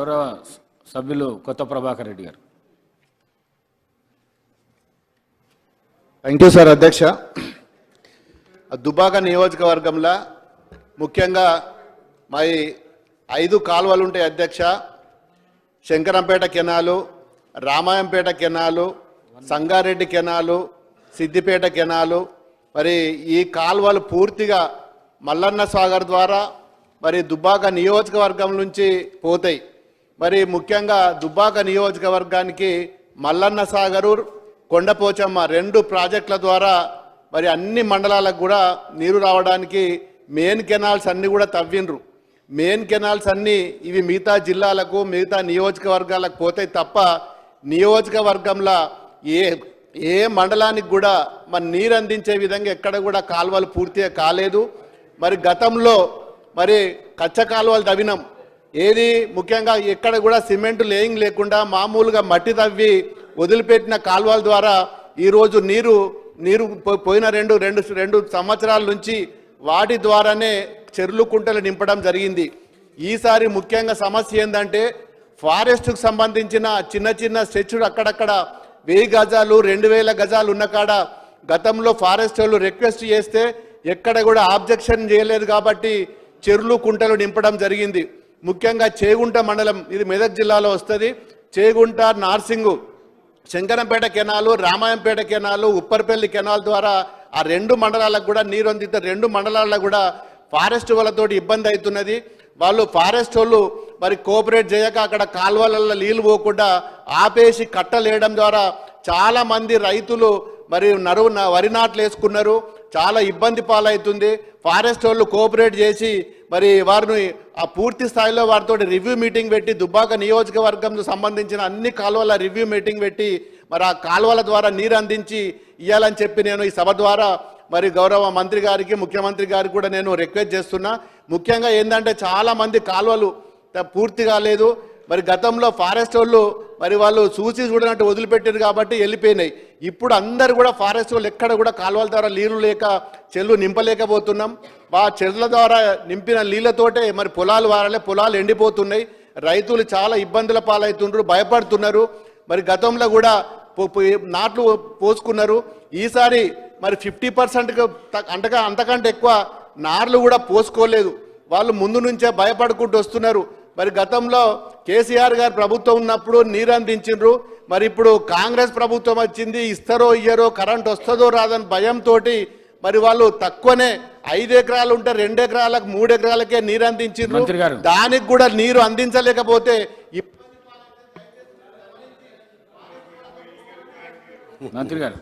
గౌరవ సభ్యులు కొత్త ప్రభాకర్ రెడ్డి గారు. థ్యాంక్ యూ సార్ అధ్యక్ష. దుబ్బాక నియోజకవర్గంలో ముఖ్యంగా మా 5 కాలువలు ఉంటాయి అధ్యక్ష. Shankarampet canal, Ramayampet canal, Sangareddy canal, Siddipet canal. మరి ఈ కాలువలు పూర్తిగా మల్లన్న సాగర్ ద్వారా మరి దుబ్బాక నియోజకవర్గం నుంచి పోతాయి. మరి ముఖ్యంగా దుబ్బాక నియోజకవర్గానికి మల్లన్న సాగరు, కొండపోచమ్మ 2 ప్రాజెక్టుల ద్వారా మరి అన్ని మండలాలకు కూడా నీరు రావడానికి మెయిన్ కెనాల్స్ అన్నీ కూడా తవ్విండ్రు. మెయిన్ కెనాల్స్ అన్నీ ఇవి మిగతా జిల్లాలకు మిగతా నియోజకవర్గాలకు పోతాయి తప్ప నియోజకవర్గంలో ఏ మండలానికి కూడా మరి నీరు అందించే విధంగా ఎక్కడ కూడా కాలువలు పూర్తిగా కాలేదు. మరి గతంలో మరి కచ్చ కాలువలు తవ్వినాం. ఏది ముఖ్యంగా ఎక్కడ కూడా సిమెంట్ లేయింగ్ లేకుండా మామూలుగా మట్టి తవ్వి వదిలిపెట్టిన కాలువల ద్వారా ఈరోజు నీరు పోయిన రెండు సంవత్సరాల నుంచి వాటి ద్వారానే చెరువులు కుంటలు నింపడం జరిగింది. ఈసారి ముఖ్యంగా సమస్య ఏంటంటే ఫారెస్ట్కు సంబంధించిన చిన్న స్ట్రెచ్లు అక్కడక్కడ 1000 గజాలు 2000 గజాలు ఉన్న కాడ గతంలో ఫారెస్ట్ వాళ్ళు రిక్వెస్ట్ చేస్తే ఎక్కడ కూడా ఆబ్జెక్షన్ చేయలేదు కాబట్టి చెరువులు కుంటలు నింపడం జరిగింది. ముఖ్యంగా చేగుంట మండలం, ఇది మెదక్ జిల్లాలో వస్తుంది. Chegunta, Narsingi, Shankarampet canal, Ramayampet canal, Upparpalli canal ద్వారా ఆ 2 మండలాలకు కూడా నీరు అందితే 2 మండలాల్లో కూడా ఫారెస్ట్ వాళ్ళతోటి ఇబ్బంది అవుతున్నది. వాళ్ళు ఫారెస్ట్ వాళ్ళు మరి కోఆపరేట్ చేయక అక్కడ కాలువలలో నీళ్ళు పోకుండా ఆపేసి కట్టలేయడం ద్వారా చాలామంది రైతులు మరి వరి నాట్లు వేసుకున్నారు. చాలా ఇబ్బంది పాలవుతుంది. ఫారెస్ట్ వాళ్ళు కోఆపరేట్ చేసి మరి వారిని ఆ పూర్తి స్థాయిలో వారితో రివ్యూ మీటింగ్ పెట్టి దుబ్బాక నియోజకవర్గంకు సంబంధించిన అన్ని కాలువల రివ్యూ మీటింగ్ పెట్టి మరి ఆ కాలువల ద్వారా నీరు అందించి ఇవ్వాలని చెప్పి నేను ఈ సభ ద్వారా మరి గౌరవ మంత్రి గారికి, ముఖ్యమంత్రి గారికి కూడా నేను రిక్వెస్ట్ చేస్తున్నా. ముఖ్యంగా ఏంటంటే చాలామంది కాలువలు పూర్తి కాలేదు. మరి గతంలో ఫారెస్ట్ వాళ్ళు మరి వాళ్ళు చూసి చూడనట్టు వదిలిపెట్టారు కాబట్టి వెళ్ళిపోయినాయి. ఇప్పుడు అందరు కూడా ఫారెస్ట్ వాళ్ళు ఎక్కడ కూడా కాలువల ద్వారా నీళ్లు లేక చెల్లు నింపలేకపోతున్నాం. ఆ చెర్ల ద్వారా నింపిన నీళ్ళతోటే మరి పొలాలు వారాలే, పొలాలు ఎండిపోతున్నాయి. రైతులు చాలా ఇబ్బందుల పాలవుతున్నారు, భయపడుతున్నారు. మరి గతంలో కూడా నాట్లు పోసుకున్నారు. ఈసారి మరి 50% అంతకంటే ఎక్కువ నార్లు కూడా పోసుకోలేదు. వాళ్ళు ముందు నుంచే భయపడుకుంటూ వస్తున్నారు. మరి గతంలో కేసీఆర్ గారు ప్రభుత్వం ఉన్నప్పుడు నీరు అందించిండ్రు. మరి ఇప్పుడు కాంగ్రెస్ ప్రభుత్వం వచ్చింది, ఇస్తారో ఇయ్యరో, కరెంట్ వస్తుందో రాదని భయంతో మరి వాళ్ళు తక్కువనే 5 ఎకరాలు ఉంటే 2 ఎకరాలకు 3 ఎకరాలకే నీరు అందించిండ్రు. దానికి కూడా నీరు అందించలేకపోతే మంత్రి గారు